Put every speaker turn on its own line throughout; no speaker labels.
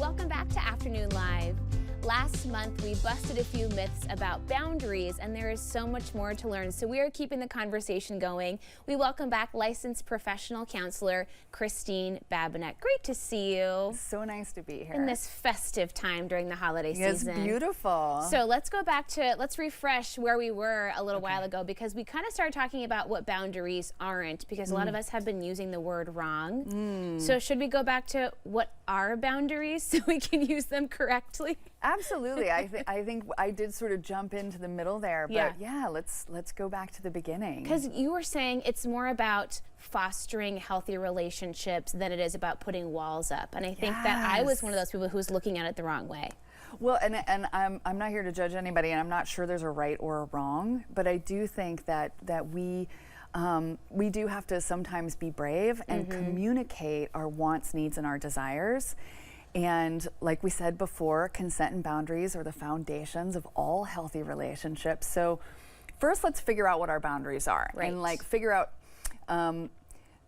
Welcome back to Afternoon Live. Last month, we busted a few myths about boundaries, and there is so much more to learn. So we are keeping the conversation going. We welcome back licensed professional counselor, Christine Babinec. Great to see you.
So nice to be here.
In this festive time during the holiday season.
It's beautiful.
So let's go back to, let's refresh where we were a little while ago, because we kind of started talking about what boundaries aren't, because a lot of us have been using the word wrong. So should we go back to what are boundaries so we can use them correctly?
Absolutely. I think I did sort of jump into the middle there, but yeah, let's go back to the beginning.
Because you were saying it's more about fostering healthy relationships than it is about putting walls up. And I think that I was one of those people who was looking at it the wrong way.
Well, and I'm not here to judge anybody, and I'm not sure there's a right or a wrong, but I do think that we do have to sometimes be brave and communicate our wants, needs, and our desires. And like we said before, consent and boundaries are the foundations of all healthy relationships. So first, let's figure out what our boundaries are, and like figure out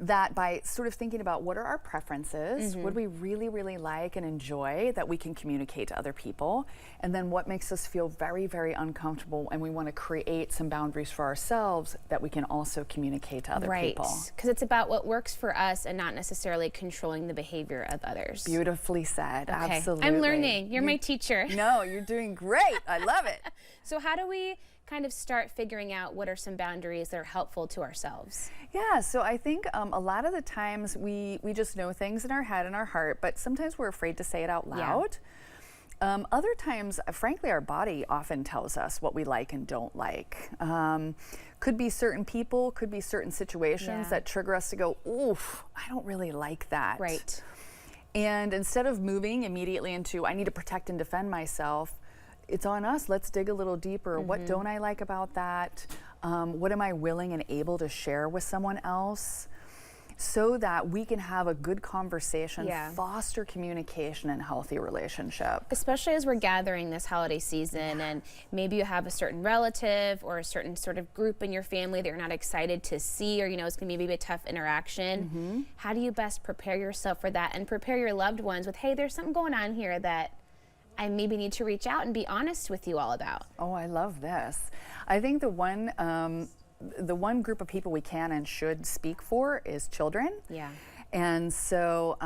that by sort of thinking about what are our preferences, what do we really, really like and enjoy that we can communicate to other people, and then what makes us feel very, very uncomfortable, and we want to create some boundaries for ourselves that we can also communicate to other people.
Because it's about what works for us and not necessarily controlling the behavior of others.
Beautifully said.
Okay.
Absolutely.
I'm learning. You're my teacher.
No, you're doing great. I love it.
So how do we kind of start figuring out what are some boundaries that are helpful to ourselves?
Yeah, so I think a lot of the times we just know things in our head and our heart, but sometimes we're afraid to say it out loud. Other times, frankly, our body often tells us what we like and don't like. Could be certain people, could be certain situations that trigger us to go, oof, I don't really like that.
Right.
And instead of moving immediately into, I need to protect and defend myself, it's on us. Let's dig a little deeper. What don't I like about that? What am I willing and able to share with someone else, so that we can have a good conversation, foster communication and healthy relationship.
Especially as we're gathering this holiday season, and maybe you have a certain relative or a certain sort of group in your family that you're not excited to see, or you know it's going to be maybe a tough interaction. How do you best prepare yourself for that and prepare your loved ones with, hey, there's something going on here that I maybe need to reach out and be honest with you all about?
Oh, I love this. I think the one group of people we can and should speak for is children.
Yeah.
And so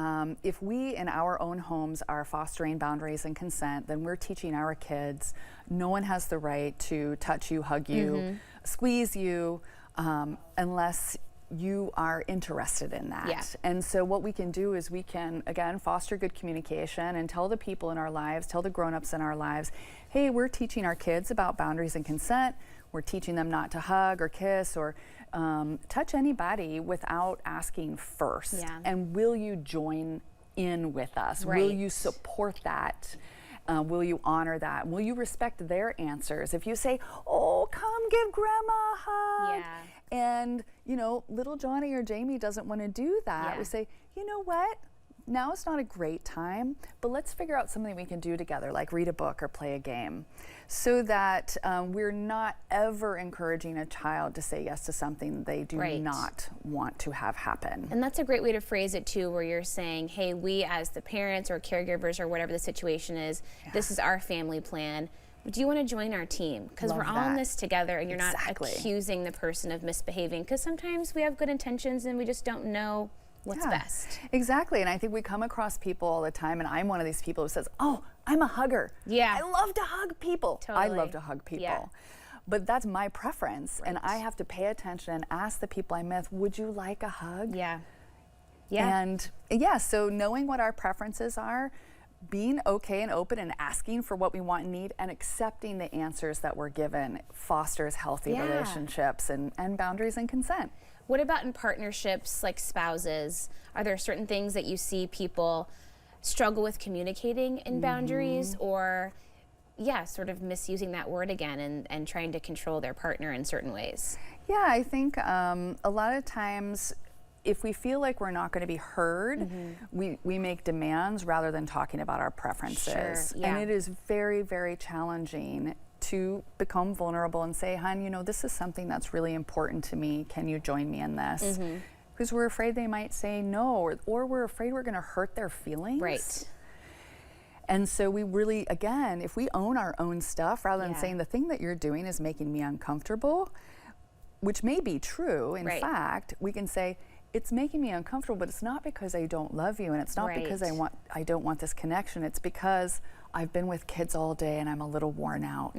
if we in our own homes are fostering boundaries and consent, then we're teaching our kids no one has the right to touch you, hug you, squeeze you, unless you are interested in that. And so what we can do is we can, again, foster good communication and tell the people in our lives, tell the grown-ups in our lives, hey, we're teaching our kids about boundaries and consent. We're teaching them not to hug or kiss or touch anybody without asking first. And will you join in with us? Will you support that? Will you honor that? Will you respect their answers? If you say, oh, come give grandma a hug, and you know, little Johnny or Jamie doesn't want to do that, we say, you know what? Now it's not a great time, but let's figure out something we can do together, like read a book or play a game, so that we're not ever encouraging a child to say yes to something they do not want to have happen.
And that's a great way to phrase it too, where you're saying, hey, we as the parents or caregivers or whatever the situation is, this is our family plan. Do you want to join our team? Because we're all in this together, and you're not accusing the person of misbehaving, because sometimes we have good intentions and we just don't know what's best.
Exactly, and I think we come across people all the time, and I'm one of these people who says, oh, I'm a hugger. I love to hug people. I love to hug people. But that's my preference, and I have to pay attention and ask the people I'm with, would you like a hug? And so knowing what our preferences are, being okay and open and asking for what we want and need, and accepting the answers that we're given fosters healthy relationships and boundaries and consent.
What about in partnerships like spouses? Are there certain things that you see people struggle with communicating in boundaries, or sort of misusing that word again and trying to control their partner in certain ways? Yeah,
I think a lot of times if we feel like we're not going to be heard, we make demands rather than talking about our preferences. And it is very, very challenging to become vulnerable and say, hon, you know, this is something that's really important to me. Can you join me in this? Because we're afraid they might say no, or we're afraid we're going to hurt their feelings. And so we really, again, if we own our own stuff, rather than
Yeah.
saying the thing that you're doing is making me uncomfortable, which may be true, in
Right.
fact, we can say, it's making me uncomfortable, but it's not because I don't love you, and it's not because
Right.
I don't want this connection. It's because I've been with kids all day and I'm a little worn out.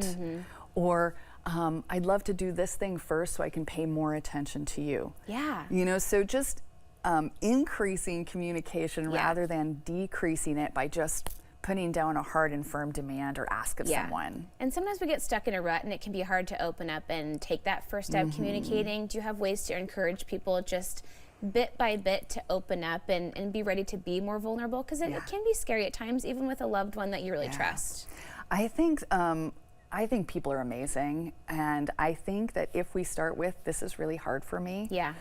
Or I'd love to do this thing first so I can pay more attention to you.
Yeah.
You know, so just increasing communication
Yeah.
rather than decreasing it by just putting down a hard and firm demand or ask of
Yeah.
someone.
And sometimes we get stuck in a rut and it can be hard to open up and take that first step communicating. Do you have ways to encourage people just bit by bit to open up and be ready to be more vulnerable? Because it can be scary at times, even with a loved one that you really trust.
I think people are amazing, and I think that if we start with, this is really hard for me,
Yeah,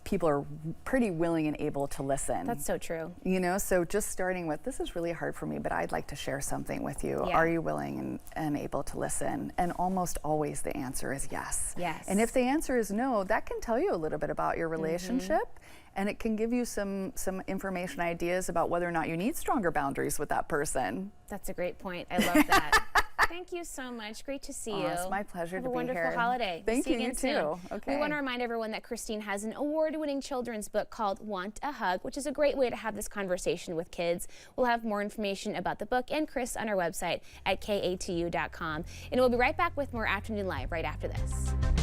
people are pretty willing and able to listen.
that's so true.
You know, so just starting with, this is really hard for me, but I'd like to share something with you.
Yeah.
Are you willing and able to listen? And almost always the answer is yes.
Yes.
And if the answer is no, that can tell you a little bit about your relationship, and it can give you some information, ideas about whether or not you need stronger boundaries with that person.
That's a great point. I love that. Thank you so much. Great to see you.
It's my pleasure
Have
to
a
be
wonderful
here.
holiday.
Thank
See
you,
again
you
soon.
too. Okay.
We want to remind everyone that Christine has an award-winning children's book called Want a Hug, which is a great way to have this conversation with kids. We'll have more information about the book and Chris on our website at katu.com. And we'll be right back with more Afternoon Live right after this.